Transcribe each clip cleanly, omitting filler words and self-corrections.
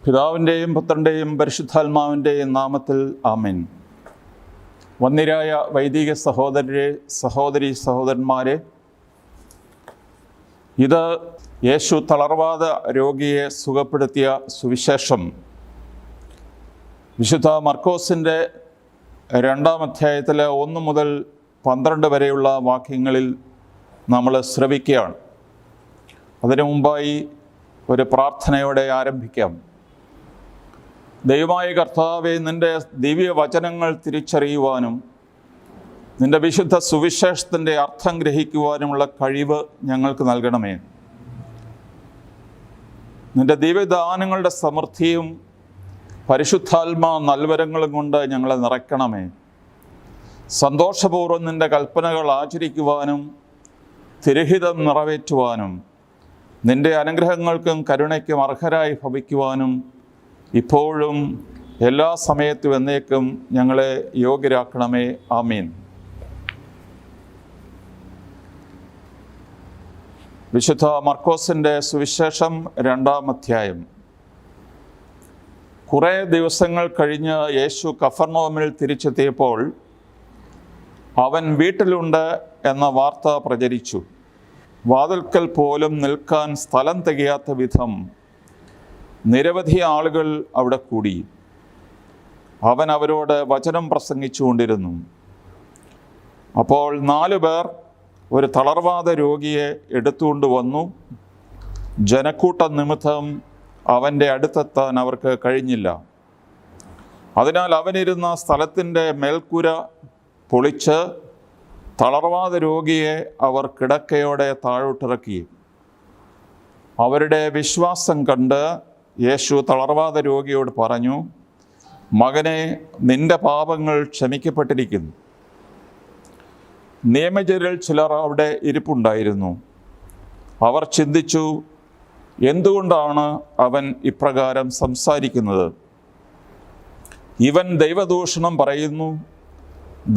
പിതാവിൻ്റെയും പുത്രൻ്റെയും പരിശുദ്ധാത്മാവിൻ്റെയും നാമത്തിൽ ആമേൻ. വന്ദ്യരായ വൈദിക സഹോദരന്മാരെ, ഇത് യേശു തളർവാദ രോഗിയെ സുഖപ്പെടുത്തിയ സുവിശേഷം വിശുദ്ധ മർക്കോസിൻ്റെ 2-ാം അധ്യായത്തിലെ 1 മുതൽ 12 വരെയുള്ള വാക്യങ്ങളിൽ നമ്മൾ ശ്രവിക്കുകയാണ്. അതിനു മുമ്പായി ഒരു പ്രാർത്ഥനയോടെ ആരംഭിക്കാം. ദൈവമായ കർത്താവേ, നിൻ്റെ ദിവ്യവചനങ്ങൾ തിരിച്ചറിയുവാനും നിൻ്റെ വിശുദ്ധ സുവിശേഷത്തിൻ്റെ അർത്ഥം ഗ്രഹിക്കുവാനുമുള്ള കഴിവ് ഞങ്ങൾക്ക് നൽകണമേ. നിൻ്റെ ദിവ്യദാനങ്ങളുടെ സമൃദ്ധിയും പരിശുദ്ധാത്മാ നൽവരങ്ങളും കൊണ്ട് ഞങ്ങളെ നിറയ്ക്കണമേ. സന്തോഷപൂർവ്വം നിൻ്റെ കൽപ്പനകൾ ആചരിക്കുവാനും തിരുഹിതം നിറവേറ്റുവാനും നിൻ്റെ അനുഗ്രഹങ്ങൾക്കും കരുണയ്ക്കും അർഹരായി ഭവിക്കുവാനും ഇപ്പോഴും എല്ലാ സമയത്തും എന്നേക്കും ഞങ്ങളെ യോഗ്യരാക്കണമേ. ആമീൻ. വിശുദ്ധ മർക്കോസിൻ്റെ സുവിശേഷം 2-ാം അധ്യായം. കുറേ ദിവസങ്ങൾ കഴിഞ്ഞ് യേശു കഫർനഹൂമിൽ തിരിച്ചെത്തിയപ്പോൾ അവൻ വീട്ടിലുണ്ട് എന്ന വാർത്ത പ്രചരിച്ചു. വാതിൽക്കൽ പോലും നിൽക്കാൻ സ്ഥലം തികയാത്ത വിധം നിരവധി ആളുകൾ അവിടെ കൂടി. അവൻ അവരോട് വചനം പ്രസംഗിച്ചുകൊണ്ടിരുന്നു. അപ്പോൾ 4 പേർ ഒരു തളർവാദ രോഗിയെ എടുത്തുകൊണ്ട് വന്നു. ജനക്കൂട്ട നിമിത്തം അവൻ്റെ അടുത്തെത്താൻ അവർക്ക് കഴിഞ്ഞില്ല. അതിനാൽ അവനിരുന്ന സ്ഥലത്തിൻ്റെ മേൽക്കൂര പൊളിച്ച് തളർവാദ രോഗിയെ അവർ കിടക്കയോടെ താഴോട്ടിറക്കി. അവരുടെ വിശ്വാസം കണ്ട് യേശു തളർവാദ രോഗിയോട് പറഞ്ഞു, മകനെ, നിന്റെ പാപങ്ങൾ ക്ഷമിക്കപ്പെട്ടിരിക്കുന്നു. നിയമജ്ഞരിൽ ചിലർ അവിടെ ഇരിപ്പുണ്ടായിരുന്നു. അവർ ചിന്തിച്ചു, എന്തുകൊണ്ടാണ് അവൻ ഇപ്രകാരം സംസാരിക്കുന്നത്? ഇവൻ ദൈവദൂഷണം പറയുന്നു.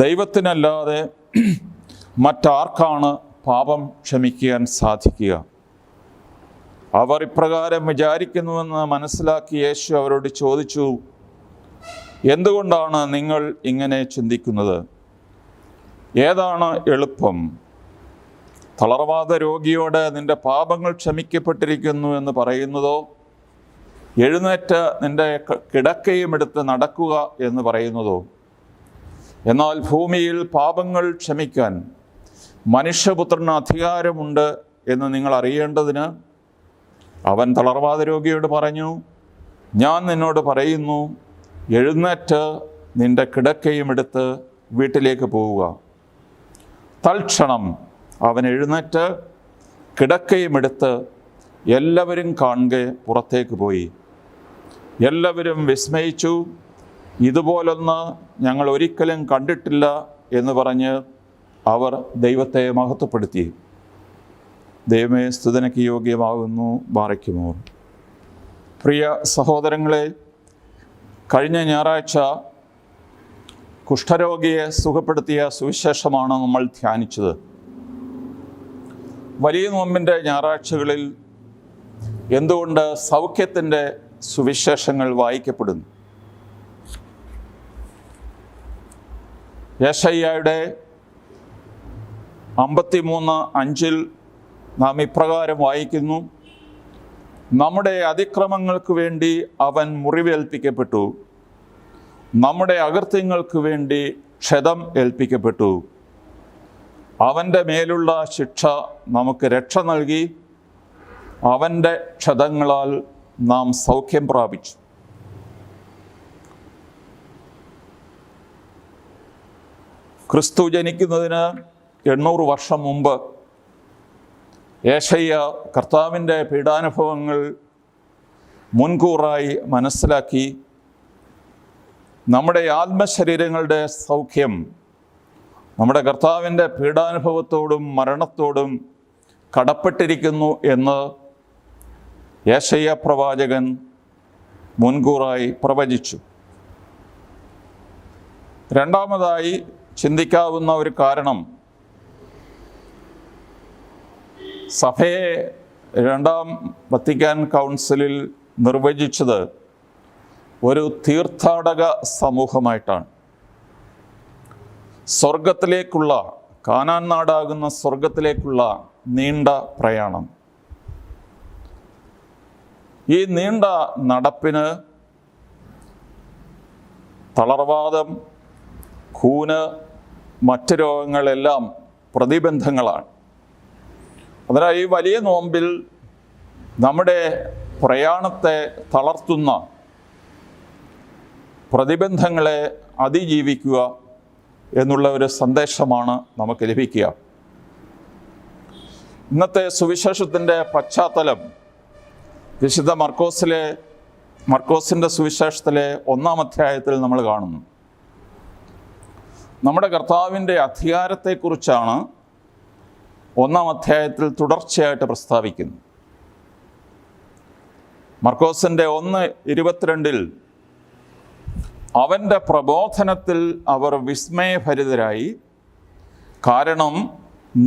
ദൈവത്തിനല്ലാതെ മറ്റാർക്കാണ് പാപം ക്ഷമിക്കാൻ സാധിക്കുക? അവർ ഇപ്രകാരം വിചാരിക്കുന്നുവെന്ന് മനസ്സിലാക്കി യേശു അവരോട് ചോദിച്ചു, എന്തുകൊണ്ടാണ് നിങ്ങൾ ഇങ്ങനെ ചിന്തിക്കുന്നത്? ഏതാണ് എളുപ്പം? തളർവാദ രോഗിയോട് നിന്റെ പാപങ്ങൾ ക്ഷമിക്കപ്പെട്ടിരിക്കുന്നു എന്ന് പറയുന്നതോ, എഴുന്നേറ്റ് നിന്റെ കിടക്കയും എടുത്ത് നടക്കുക എന്ന് പറയുന്നതോ? എന്നാൽ ഭൂമിയിൽ പാപങ്ങൾ ക്ഷമിക്കാൻ മനുഷ്യപുത്രന് അധികാരമുണ്ട് എന്ന് നിങ്ങൾ അറിയേണ്ടതിന് അവൻ തളർവാദ രോഗിയോട് പറഞ്ഞു, ഞാൻ നിന്നോട് പറയുന്നു, എഴുന്നേറ്റ് നിന്റെ കിടക്കയും എടുത്ത് വീട്ടിലേക്ക് പോവുക. തൽക്ഷണം അവൻ എഴുന്നേറ്റ് കിടക്കയും എടുത്ത് എല്ലാവരും കാണെ പുറത്തേക്ക് പോയി. എല്ലാവരും വിസ്മയിച്ചു. ഇതുപോലൊന്ന് ഞങ്ങൾ ഒരിക്കലും കണ്ടിട്ടില്ല എന്ന് പറഞ്ഞ് അവർ ദൈവത്തെ മഹത്വപ്പെടുത്തി. ദൈവമേ, സ്തുതിക്ക് യോഗ്യമാകുന്നു. ബാറയ്ക്കുമോ. പ്രിയ സഹോദരങ്ങളെ, കഴിഞ്ഞ ഞായറാഴ്ച കുഷ്ഠരോഗിയെ സുഖപ്പെടുത്തിയ സുവിശേഷമാണ് നമ്മൾ ധ്യാനിച്ചത്. വലിയ നോമ്പിൻ്റെ ഞായറാഴ്ചകളിൽ എന്തുകൊണ്ട് സൗഖ്യത്തിൻ്റെ സുവിശേഷങ്ങൾ വായിക്കപ്പെടുന്നു? യെശയ്യായുടെ 53:5 നാം ഇപ്രകാരം വായിക്കുന്നു, നമ്മുടെ അതിക്രമങ്ങൾക്ക് വേണ്ടി അവൻ മുറിവേൽപ്പിക്കപ്പെട്ടു, നമ്മുടെ അകൃത്യങ്ങൾക്ക് വേണ്ടി ക്ഷതം ഏൽപ്പിക്കപ്പെട്ടു. അവൻ്റെ മേലുള്ള ശിക്ഷ നമുക്ക് രക്ഷ നൽകി, അവൻ്റെ ക്ഷതങ്ങളാൽ നാം സൗഖ്യം പ്രാപിച്ചു. ക്രിസ്തു ജനിക്കുന്നതിന് 800 വർഷം മുമ്പ് യെശയ്യ കർത്താവിൻ്റെ പീഡാനുഭവങ്ങൾ മുൻകൂറായി മനസ്സിലാക്കി നമ്മുടെ ആത്മശരീരങ്ങളുടെ സൗഖ്യം നമ്മുടെ കർത്താവിൻ്റെ പീഡാനുഭവത്തോടും മരണത്തോടും കടപ്പെട്ടിരിക്കുന്നു എന്ന് യെശയ്യാ പ്രവാചകൻ മുൻകൂറായി പ്രവചിച്ചു. രണ്ടാമതായി ചിന്തിക്കാവുന്ന ഒരു കാരണം, സഭയെ രണ്ടാം വത്തിക്കാൻ കൗൺസിലിൽ നിർവചിച്ചത് ഒരു തീർത്ഥാടക സമൂഹമായിട്ടാണ്. സ്വർഗത്തിലേക്കുള്ള, കാനാൻ നാടാകുന്ന സ്വർഗത്തിലേക്കുള്ള നീണ്ട പ്രയാണം. ഈ നീണ്ട നടപ്പിന് തളർവാദം, കൂന്, മറ്റ് രോഗങ്ങളെല്ലാം പ്രതിബന്ധങ്ങളാണ്. അതിനാൽ ഈ വലിയ നോമ്പിൽ നമ്മുടെ പ്രയാണത്തെ തളർത്തുന്ന പ്രതിബന്ധങ്ങളെ അതിജീവിക്കുക എന്നുള്ള ഒരു സന്ദേശമാണ് നമുക്ക് ലഭിക്കുക. ഇന്നത്തെ സുവിശേഷത്തിൻ്റെ പശ്ചാത്തലം വിശുദ്ധ മർക്കോസിൻ്റെ സുവിശേഷത്തിലെ 1-ാം അധ്യായത്തിൽ നമ്മൾ കാണുന്നു. നമ്മുടെ കർത്താവിൻ്റെ അധികാരത്തെക്കുറിച്ചാണ് 1-ാം അധ്യായത്തിൽ തുടർച്ചയായിട്ട് പ്രസ്താവിക്കുന്നു. മർക്കോസിൻ്റെ 1:22 അവൻ്റെ പ്രബോധനത്തിൽ അവർ വിസ്മയഭരിതരായി, കാരണം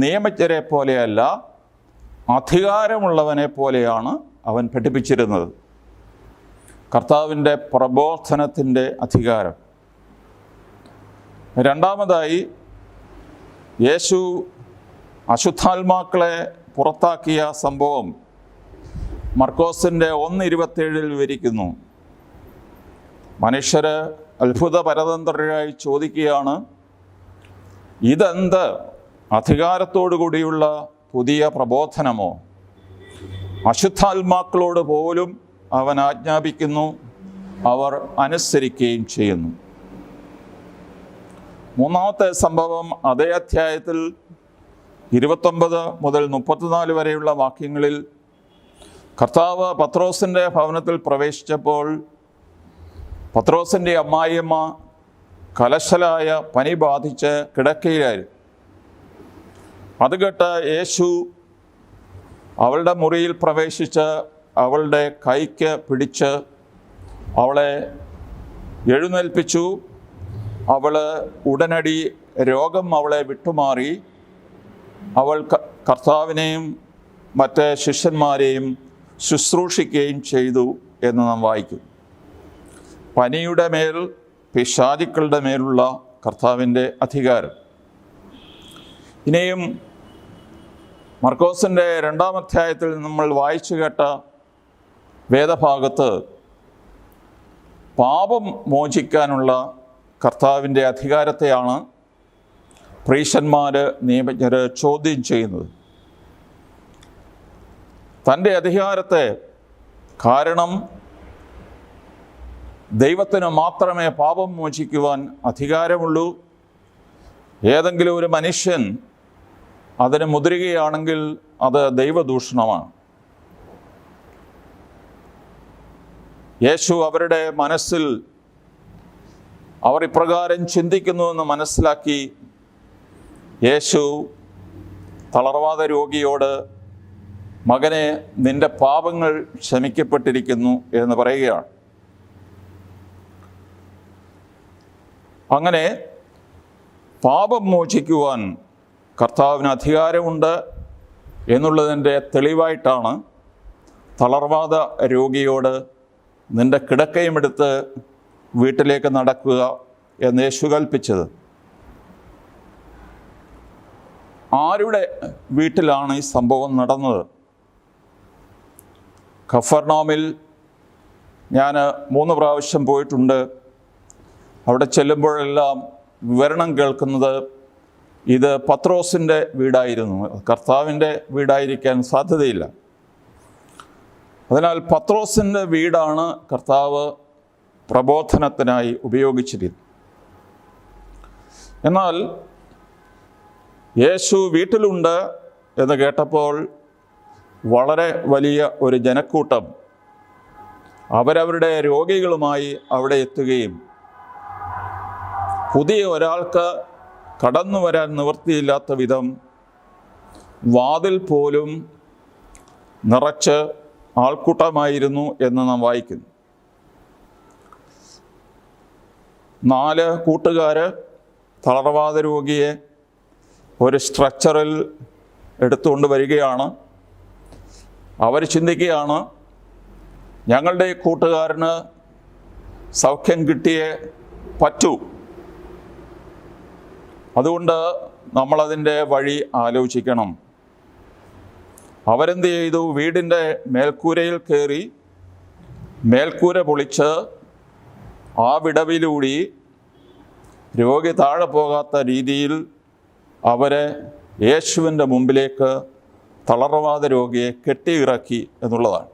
നിയമജ്ഞരെ പോലെയല്ല, അധികാരമുള്ളവനെ പോലെയാണ് അവൻ പഠിപ്പിച്ചിരുന്നത്. കർത്താവിൻ്റെ പ്രബോധനത്തിൻ്റെ അധികാരം. രണ്ടാമതായി, യേശു അശുദ്ധാത്മാക്കളെ പുറത്താക്കിയ സംഭവം മർക്കോസിൻ്റെ 1:27 വിവരിക്കുന്നു. മനുഷ്യർ അത്ഭുത പരതന്ത്രരായി ചോദിക്കുകയാണ്, ഇതെന്ത് അധികാരത്തോടു കൂടിയുള്ള പുതിയ പ്രബോധനമോ? അശുദ്ധാത്മാക്കളോട് പോലും അവൻ ആജ്ഞാപിക്കുന്നു, അവർ അനുസരിക്കുകയും ചെയ്യുന്നു. മൂന്നാമത്തെ സംഭവം അതേ അധ്യായത്തിൽ 29 മുതൽ 34 വരെയുള്ള വാക്യങ്ങളിൽ കർത്താവ് പത്രോസിൻ്റെ ഭവനത്തിൽ പ്രവേശിച്ചപ്പോൾ പത്രോസിൻ്റെ അമ്മായിയമ്മ കലശലായ പനി ബാധിച്ച് കിടക്കയിലായിരുന്നു. അത് കേട്ട് യേശു അവളുടെ മുറിയിൽ പ്രവേശിച്ച് അവളുടെ കൈക്ക് പിടിച്ച് അവളെ എഴുന്നേൽപ്പിച്ചു. അവൾ ഉടനടി രോഗം അവളെ വിട്ടുമാറി. അവൾ കർത്താവിനെയും മറ്റ് ശിഷ്യന്മാരെയും ശുശ്രൂഷിക്കുകയും ചെയ്തു എന്ന് നാം വായിക്കും. പനിയുടെ മേൽ, പിശാചുക്കളുടെ മേലുള്ള കർത്താവിൻ്റെ അധികാരം. ഇനിയും മർക്കോസിൻ്റെ 2-ാം അധ്യായത്തിൽ നമ്മൾ വായിച്ചു കേട്ട വേദഭാഗത്ത് പാപം മോചിക്കാനുള്ള കർത്താവിൻ്റെ അധികാരത്തെയാണ് പ്രീശന്മാർ, നിയമജ്ഞർ ചോദ്യം ചെയ്യുന്നത്. തൻ്റെ അധികാരത്തെ, കാരണം ദൈവത്തിന് മാത്രമേ പാപം മോചിക്കുവാൻ അധികാരമുള്ളൂ. ഏതെങ്കിലും ഒരു മനുഷ്യൻ അതിന് മുതിരുകയാണെങ്കിൽ അത് ദൈവദൂഷണമാണ്. യേശു അവരുടെ മനസ്സിൽ അവർ ഇപ്രകാരം ചിന്തിക്കുന്നുവെന്ന് മനസ്സിലാക്കി യേശു തളർവാദ രോഗിയോട്, മകനെ, നിന്റെ പാപങ്ങൾ ക്ഷമിക്കപ്പെട്ടിരിക്കുന്നു എന്ന് പറയുകയാണ്. അങ്ങനെ പാപം മോചിക്കുവാൻ കർത്താവിന് അധികാരമുണ്ട് എന്നുള്ളതിൻ്റെ തെളിവായിട്ടാണ് തളർവാദ രോഗിയോട് നിന്റെ കിടക്കയും എടുത്ത് വീട്ടിലേക്ക് നടക്കുക എന്ന് യേശു കൽപ്പിച്ചത്. ആരുടെ വീട്ടിലാണ് ഈ സംഭവം നടന്നത്? ഖഫർനൗമിൽ ഞാൻ 3 പ്രാവശ്യം പോയിട്ടുണ്ട്. അവിടെ ചെല്ലുമ്പോഴെല്ലാം വിവരണം കേൾക്കുന്നത് ഇത് പത്രോസിൻ്റെ വീടായിരുന്നു, കർത്താവിൻ്റെ വീടായിരിക്കാൻ സാധ്യതയില്ല. അതിനാൽ പത്രോസിൻ്റെ വീടാണ് കർത്താവ് പ്രബോധനത്തിനായി ഉപയോഗിച്ചിരുന്നത്. എന്നാൽ യേശു വീട്ടിലുണ്ട് എന്ന് കേട്ടപ്പോൾ വളരെ വലിയ ഒരു ജനക്കൂട്ടം അവരവരുടെ രോഗികളുമായി അവിടെ എത്തുകയും പുതിയ ഒരാൾക്ക് കടന്നു വരാൻ നിവൃത്തിയില്ലാത്ത വിധം വാതിൽ പോലും നിറച്ച് ആൾക്കൂട്ടമായിരുന്നു എന്ന് നാം വായിക്കുന്നു. 4 കൂട്ടുകാർ തളർവാദ രോഗിയെ ഒരു സ്ട്രെച്ചറിൽ എടുത്തുകൊണ്ട് വരികയാണ്. അവർ ചിന്തിക്കുകയാണ്, ഞങ്ങളുടെ കൂട്ടുകാരന് സൗഖ്യം കിട്ടിയേ പറ്റൂ, അതുകൊണ്ട് നമ്മളതിൻ്റെ വഴി ആലോചിക്കണം. അവരെന്ത് ചെയ്തു? വീടിൻ്റെ മേൽക്കൂരയിൽ കയറി മേൽക്കൂര പൊളിച്ച് ആ വിടവിലൂടെ രോഗി താഴെ പോകാത്ത രീതിയിൽ അവരെ യേശുവിൻ്റെ മുമ്പിലേക്ക് തളർവാദ രോഗിയെ കെട്ടിയിറക്കി എന്നുള്ളതാണ്.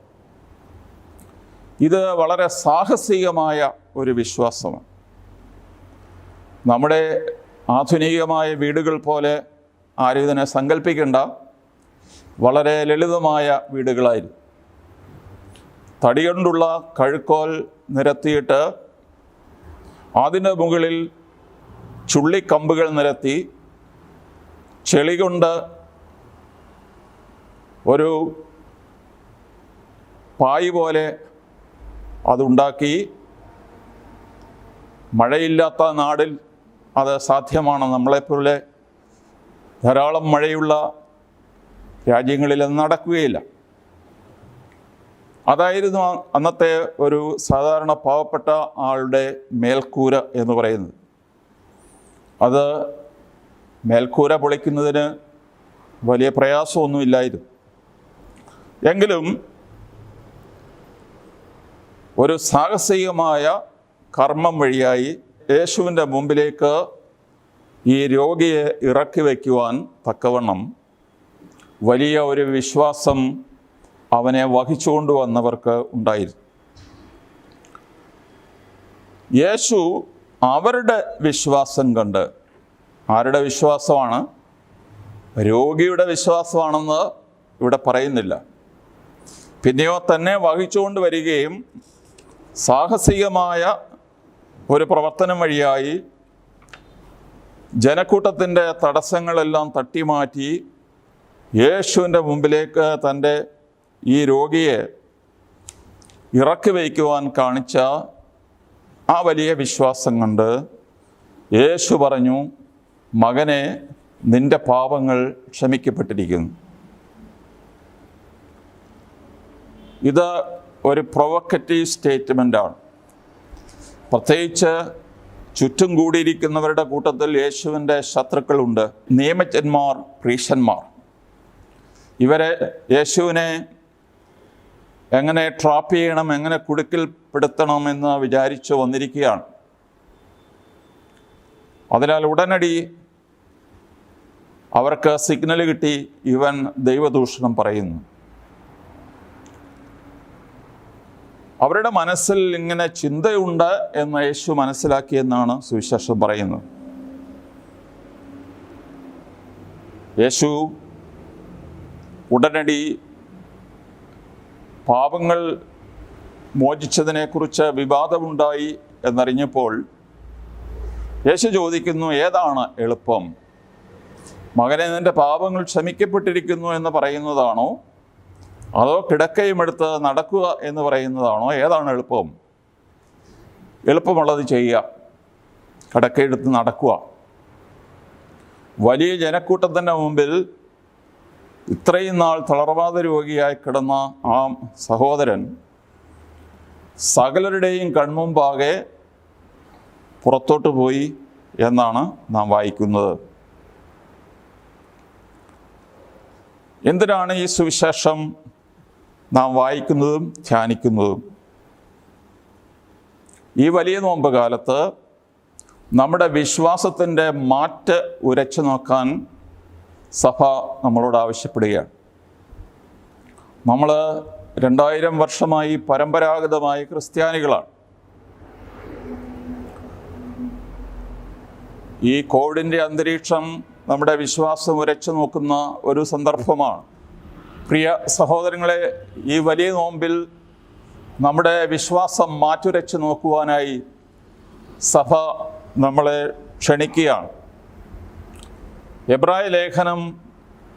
ഇത് വളരെ സാഹസികമായ ഒരു വിശ്വാസമാണ്. നമ്മുടെ ആധുനികമായ വീടുകൾ പോലെ ആരും ഇതിനെ സങ്കല്പിക്കേണ്ട. വളരെ ലളിതമായ വീടുകളായിരുന്നു. തടി കൊണ്ടുള്ള കഴുക്കോൽ നിരത്തിയിട്ട് അതിൻ്റെ മുകളിൽ ചുള്ളിക്കമ്പുകൾ നിരത്തി ചെളി കൊണ്ട് ഒരു പായ് പോലെ അതുണ്ടാക്കി. മഴയില്ലാത്ത നാടിൽ അത് സാധ്യമാണ്. നമ്മളെപ്പോലെ ധാരാളം മഴയുള്ള രാജ്യങ്ങളിൽ അത് നടക്കുകയില്ല. അതായിരുന്നു അന്നത്തെ ഒരു സാധാരണ പാവപ്പെട്ട ആളുടെ മേൽക്കൂര എന്ന് പറയുന്നത്. അത് മേൽക്കൂര പൊളിക്കുന്നതിന് വലിയ പ്രയാസമൊന്നുമില്ലായിരുന്നു. എങ്കിലും ഒരു സാഹസികമായ കർമ്മം വഴിയായി യേശുവിൻ്റെ മുമ്പിലേക്ക് ഈ രോഗിയെ ഇറക്കി വയ്ക്കുവാൻ തക്കവണ്ണം വലിയ ഒരു വിശ്വാസം അവനെ വഹിച്ചുകൊണ്ട് വന്നവർക്ക് ഉണ്ടായിരുന്നു. യേശു അവരുടെ വിശ്വാസം കണ്ട്, ആരുടെ വിശ്വാസമാണ്? രോഗിയുടെ വിശ്വാസമാണെന്ന് ഇവിടെ പറയുന്നില്ല. പിന്നെയോ തന്നെ വഹിച്ചുകൊണ്ട് വരികയും സാഹസികമായ ഒരു പ്രവർത്തനം വഴിയായി ജനക്കൂട്ടത്തിൻ്റെ തടസ്സങ്ങളെല്ലാം തട്ടിമാറ്റി യേശുവിൻ്റെ മുമ്പിലേക്ക് തൻ്റെ ഈ രോഗിയെ ഇറക്കി വയ്ക്കുവാൻ കാണിച്ച ആ വലിയ വിശ്വാസം കണ്ട് യേശു പറഞ്ഞു, മകനെ, നിൻ്റെ പാപങ്ങൾ ക്ഷമിക്കപ്പെട്ടിരിക്കുന്നു. ഇത് ഒരു പ്രൊവക്കറ്റീവ് സ്റ്റേറ്റ്മെൻ്റാണ്. പ്രത്യേകിച്ച് ചുറ്റും കൂടിയിരിക്കുന്നവരുടെ കൂട്ടത്തിൽ യേശുവിൻ്റെ ശത്രുക്കളുണ്ട്, നിയമജ്ഞന്മാർ, പ്രീശന്മാർ. ഇവരെ യേശുവിനെ എങ്ങനെ ട്രാപ്പ് ചെയ്യണം, എങ്ങനെ കുടുക്കിൽപ്പെടുത്തണമെന്ന് വിചാരിച്ചു വന്നിരിക്കുകയാണ്. അതിനാൽ ഉടനടി അവർക്ക് സിഗ്നൽ കിട്ടി, ഇവൻ ദൈവദൂഷണം പറയുന്നു. അവരുടെ മനസ്സിൽ ഇങ്ങനെ ചിന്തയുണ്ട് എന്ന് യേശു മനസ്സിലാക്കിയെന്നാണ് സുവിശേഷം പറയുന്നത്. യേശു ഉടനടി പാപങ്ങൾ മോചിച്ചതിനെക്കുറിച്ച് വിവാദമുണ്ടായി എന്നറിഞ്ഞപ്പോൾ യേശു ചോദിക്കുന്നു, ഏതാണ് എളുപ്പം? മകനെ, നിൻ്റെ പാപങ്ങൾ ക്ഷമിക്കപ്പെട്ടിരിക്കുന്നു എന്ന് പറയുന്നതാണോ, അതോ കിടക്കയും എടുത്ത് നടക്കുക എന്ന് പറയുന്നതാണോ? ഏതാണ് എളുപ്പം? എളുപ്പമുള്ളത് ചെയ്യുക, കിടക്കയെടുത്ത് നടക്കുക. വലിയ ജനക്കൂട്ടത്തിൻ്റെ മുമ്പിൽ ഇത്രയും നാൾ തളർവാദ രോഗിയായി കിടന്ന ആ സഹോദരൻ സകലരുടെയും കൺമുമ്പാകെ പുറത്തോട്ട് പോയി എന്നാണ് നാം വായിക്കുന്നത്. എന്തിനാണ് ഈ സുവിശേഷം നാം വായിക്കുന്നതും ധ്യാനിക്കുന്നതും? ഈ വലിയ നോമ്പ് കാലത്ത് നമ്മുടെ വിശ്വാസത്തിൻ്റെ മാറ്റ് ഉരച്ചു നോക്കാൻ സഭ നമ്മളോട് ആവശ്യപ്പെടുകയാണ്. നമ്മൾ 2000 വർഷമായി പരമ്പരാഗതമായി ക്രിസ്ത്യാനികളാണ്. ഈ കോവിഡിൻ്റെ അന്തരീക്ഷം നമ്മുടെ വിശ്വാസം ഉരച്ചു നോക്കുന്ന ഒരു സന്ദർഭമാണ്. പ്രിയ സഹോദരങ്ങളെ, ഈ വലിയ നോമ്പിൽ നമ്മുടെ വിശ്വാസം മാറ്റുരച്ച് നോക്കുവാനായി സഭ നമ്മളെ ക്ഷണിക്കുകയാണ്. എബ്രായ ലേഖനം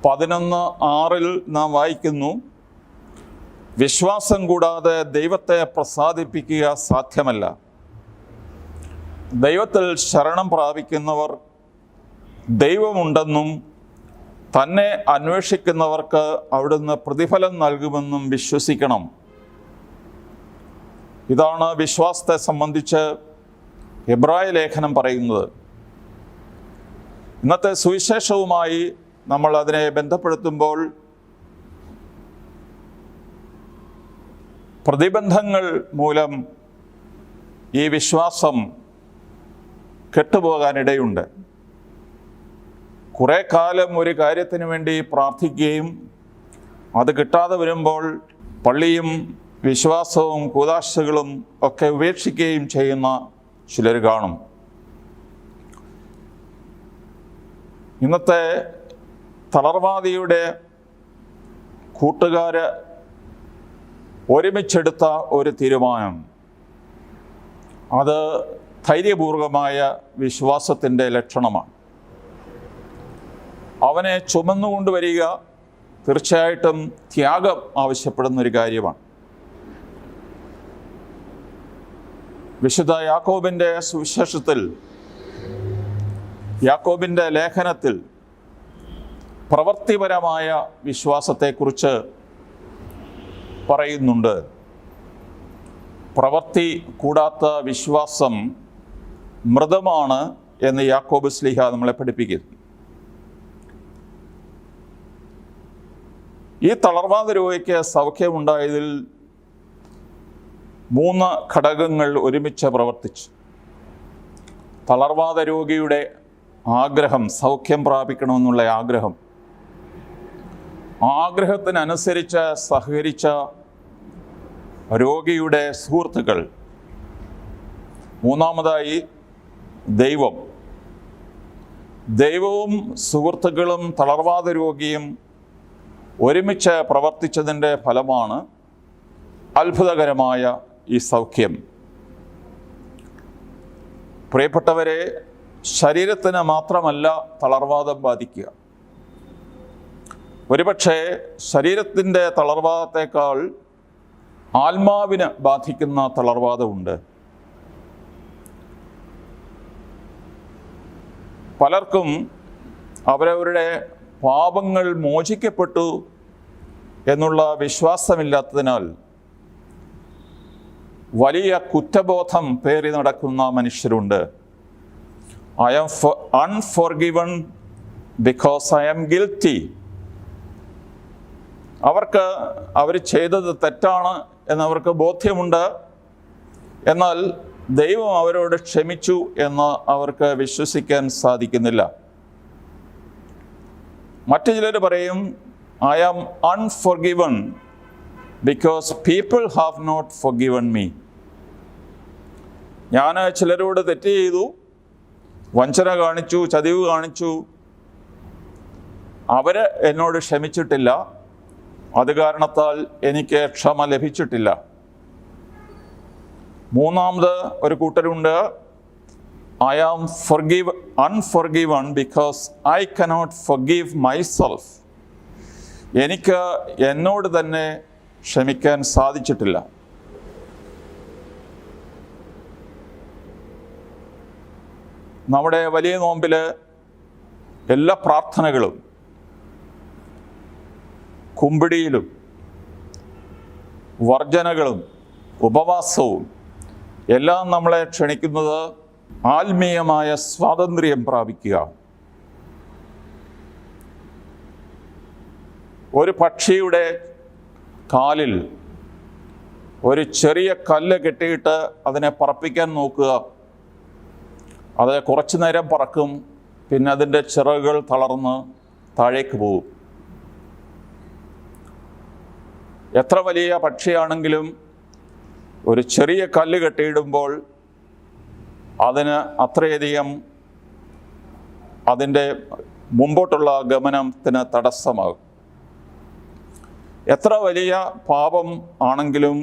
11:6 നാം വായിക്കുന്നു, വിശ്വാസം കൂടാതെ ദൈവത്തെ പ്രസാദിപ്പിക്കുക സാധ്യമല്ല. ദൈവത്തിൽ ശരണം പ്രാപിക്കുന്നവർ ദൈവമുണ്ടെന്നും തന്നെ അന്വേഷിക്കുന്നവർക്ക് അവിടുന്ന് പ്രതിഫലം നൽകുമെന്നും വിശ്വസിക്കണം. ഇതാണ് വിശ്വാസത്തെ സംബന്ധിച്ച് എബ്രായ ലേഖനം പറയുന്നത്. ഇന്നത്തെ സുവിശേഷവുമായി നമ്മൾ അതിനെ ബന്ധപ്പെടുത്തുമ്പോൾ പ്രതിബന്ധങ്ങൾ മൂലം ഈ വിശ്വാസം കെട്ടുപോകാനിടയുണ്ട്. കുറേ കാലം ഒരു കാര്യത്തിന് വേണ്ടി പ്രാർത്ഥിക്കുകയും അത് കിട്ടാതെ വരുമ്പോൾ പള്ളിയും വിശ്വാസവും കൂദാശകളും ഒക്കെ ഉപേക്ഷിക്കുകയും ചെയ്യുന്ന ചിലർ കാണും. ഇന്നത്തെ തളർവാദിയുടെ കൂട്ടുകാർ ഒരുമിച്ചെടുത്ത ഒരു തീരുമാനം, അത് ധൈര്യപൂർവമായ വിശ്വാസത്തിൻ്റെ ലക്ഷണമാണ്. അവനെ ചുമന്നുകൊണ്ടുവരിക തീർച്ചയായിട്ടും ത്യാഗം ആവശ്യപ്പെടുന്ന ഒരു കാര്യമാണ്. വിശുദ്ധ യാക്കോബിൻ്റെ സുവിശേഷത്തിൽ, യാക്കോബിൻ്റെ ലേഖനത്തിൽ പ്രവൃത്തിപരമായ വിശ്വാസത്തെക്കുറിച്ച് പറയുന്നുണ്ട്. പ്രവൃത്തി കൂടാത്ത വിശ്വാസം മൃതമാണ് എന്ന് യാക്കോബ് ശ്ലീഹ നമ്മളെ പഠിപ്പിക്കുന്നു. ഈ തളർവാദ രോഗിക്ക് സൗഖ്യമുണ്ടായതിൽ 3 ഘടകങ്ങൾ ഒരുമിച്ച് പ്രവർത്തിച്ചു. തളർവാദ രോഗിയുടെ ആഗ്രഹം, സൗഖ്യം പ്രാപിക്കണമെന്നുള്ള ആഗ്രഹം, ആഗ്രഹത്തിനനുസരിച്ച് സഹകരിച്ച രോഗിയുടെ സുഹൃത്തുക്കൾ, മൂന്നാമതായി ദൈവവും സുഹൃത്തുക്കളും തളർവാദ രോഗിയും ഒരുമിച്ച് പ്രവർത്തിച്ചതിൻ്റെ ഫലമാണ് അത്ഭുതകരമായ ഈ സൗഖ്യം. പ്രിയപ്പെട്ടവരെ, ശരീരത്തിന് മാത്രമല്ല തളർവാദം ബാധിക്കുക. ഒരുപക്ഷെ ശരീരത്തിൻ്റെ തളർവാദത്തേക്കാൾ ആത്മാവിന് ബാധിക്കുന്ന തളർവാദമുണ്ട്. പലർക്കും അവരവരുടെ പാപങ്ങൾ മോചിക്കപ്പെട്ടു എന്നുള്ള വിശ്വാസമില്ലാത്തതിനാൽ വലിയ കുറ്റബോധം പേറി നടക്കുന്ന മനുഷ്യരുണ്ട്. I am unforgiven because I am guilty. അവർക്ക് അവർ ചെയ്തത് തെറ്റാണ് എന്നവർക്ക് ബോധ്യമുണ്ട്. എന്നാൽ ദൈവം അവരോട് ക്ഷമിച്ചു എന്ന് അവർക്ക് വിശ്വസിക്കാൻ സാധിക്കുന്നില്ല. മറ്റു ചിലർ പറയും, I am unforgiven because people have not forgiven me. ഞാൻ ചിലരോട് തെറ്റ് ചെയ്തു, വഞ്ചന കാണിച്ചു, ചതിവ് കാണിച്ചു, അവർ എന്നോട് ക്ഷമിച്ചിട്ടില്ല, അത് കാരണത്താൽ എനിക്ക് ക്ഷമ ലഭിച്ചിട്ടില്ല. മൂന്നാമത് ഒരു കൂട്ടരുണ്ട്, I am unforgiven because I cannot forgive myself. എനിക്ക് എന്നോട് തന്നെ ക്ഷമിക്കാൻ സാധിച്ചിട്ടില്ല. നമ്മുടെ വലിയ നോമ്പിൽ എല്ലാ പ്രാർത്ഥനകളും കുമ്പിടിയിലും വർജനകളും ഉപവാസവും എല്ലാം നമ്മളെ ക്ഷണിക്കുന്നത് ആത്മീയമായ സ്വാതന്ത്ര്യം പ്രാപിക്കുക. ഒരു പക്ഷിയുടെ കാലിൽ ഒരു ചെറിയ കല്ല് കെട്ടിയിട്ട് അതിനെ പറപ്പിക്കാൻ നോക്കുക. അത് കുറച്ചു നേരം പറക്കും, പിന്നെ അതിൻ്റെ ചിറകുകൾ തളർന്ന് താഴേക്ക് പോകും. എത്ര വലിയ പക്ഷിയാണെങ്കിലും ഒരു ചെറിയ കല്ല് കെട്ടിയിടുമ്പോൾ അതിന് അത്രയധികം അതിൻ്റെ മുമ്പോട്ടുള്ള ഗമനത്തിന് തടസ്സമാകും. എത്ര വലിയ പാപം ആണെങ്കിലും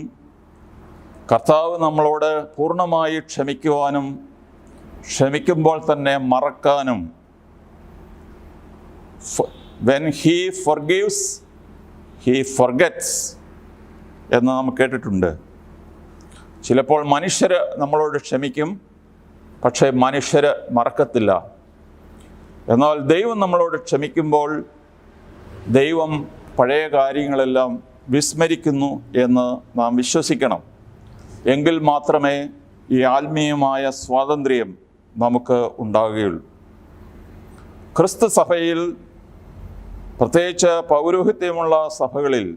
കർത്താവ് നമ്മളോട് പൂർണ്ണമായി ക്ഷമിക്കുവാനും ക്ഷമിക്കുമ്പോൾ തന്നെ മറക്കാനും, when he forgives he forgets എന്ന് നാം കേട്ടിട്ടുണ്ട്. ചിലപ്പോൾ മനുഷ്യർ നമ്മളോട് ക്ഷമിക്കും, പക്ഷേ മനുഷ്യർ മറക്കത്തില്ല. എന്നാൽ ദൈവം നമ്മളോട് ക്ഷമിക്കുമ്പോൾ ദൈവം പഴയ കാര്യങ്ങളെല്ലാം വിസ്മരിക്കുന്നു എന്ന് നാം വിശ്വസിക്കണം. എങ്കിൽ മാത്രമേ ഈ ആത്മീയമായ സ്വാതന്ത്ര്യം നമുക്ക് ഉണ്ടാകുകയുള്ളൂ. ക്രിസ്തു സഭയിൽ, പ്രത്യേകിച്ച് പൗരോഹിത്യമുള്ള സഭകളിൽ,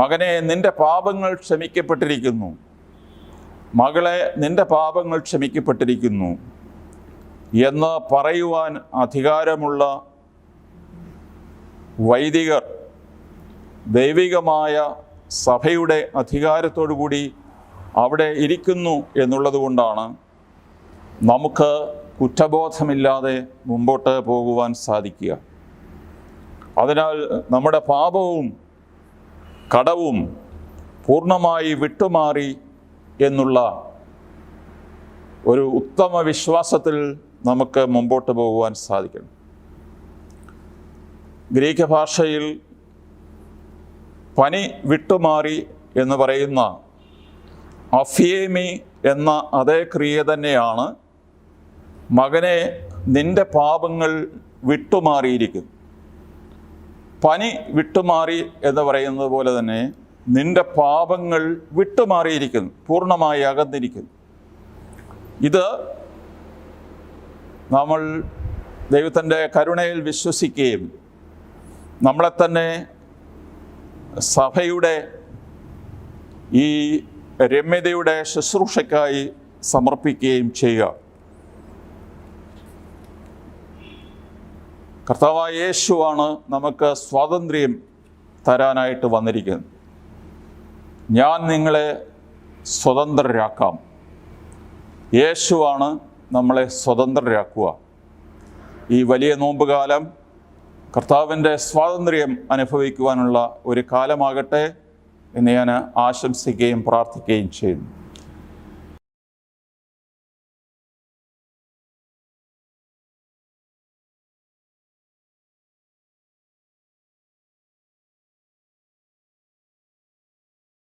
മകനെ നിൻ്റെ പാപങ്ങൾ ക്ഷമിക്കപ്പെട്ടിരിക്കുന്നു, മകളെ നിൻ്റെ പാപങ്ങൾ ക്ഷമിക്കപ്പെട്ടിരിക്കുന്നു എന്ന് പറയുവാൻ അധികാരമുള്ള വൈദികർ ദൈവികമായ സഭയുടെ അധികാരത്തോടു കൂടി അവിടെ ഇരിക്കുന്നു എന്നുള്ളത് കൊണ്ടാണ് നമുക്ക് കുറ്റബോധമില്ലാതെ മുമ്പോട്ട് പോകുവാൻ സാധിക്കുക. അതിനാൽ നമ്മുടെ പാപവും കടവും പൂർണ്ണമായി വിട്ടുമാറി എന്നുള്ള ഒരു ഉത്തമ വിശ്വാസത്തിൽ നമുക്ക് മുമ്പോട്ട് പോകുവാൻ സാധിക്കണം. ഗ്രീക്ക് ഭാഷയിൽ പനി വിട്ടുമാറി എന്ന് പറയുന്ന അഫിയേമി എന്ന അതേ ക്രിയ തന്നെയാണ് മകനെ നിൻ്റെ പാപങ്ങൾ വിട്ടുമാറിയിരിക്കുന്നു. പനി വിട്ടുമാറി എന്ന് പറയുന്നത് പോലെ തന്നെ നിൻ്റെ പാപങ്ങൾ വിട്ടുമാറിയിരിക്കുന്നു, പൂർണ്ണമായി അകന്നിരിക്കുന്നു. ഇത് നമ്മൾ ദൈവത്തിൻ്റെ കരുണയിൽ വിശ്വസിക്കുകയും നമ്മളെ തന്നെ സഭയുടെ ഈ രമ്യതയുടെ ശുശ്രൂഷയ്ക്കായി സമർപ്പിക്കുകയും ചെയ്യുക. കർത്താവായ യേശുവാണ് നമുക്ക് സ്വാതന്ത്ര്യം തരാനായിട്ട് വന്നിരിക്കുന്നത്. ഞാൻ നിങ്ങളെ സ്വതന്ത്രരാക്കാം. യേശുവാണ് നമ്മളെ സ്വതന്ത്രരാക്കുക. ഈ വലിയ നോമ്പുകാലം കർത്താവിൻ്റെ സ്വാതന്ത്ര്യം അനുഭവിക്കുവാനുള്ള ഒരു കാലമാകട്ടെ എന്ന് ഞാൻ ആശംസിക്കുകയും പ്രാർത്ഥിക്കുകയും ചെയ്യുന്നു.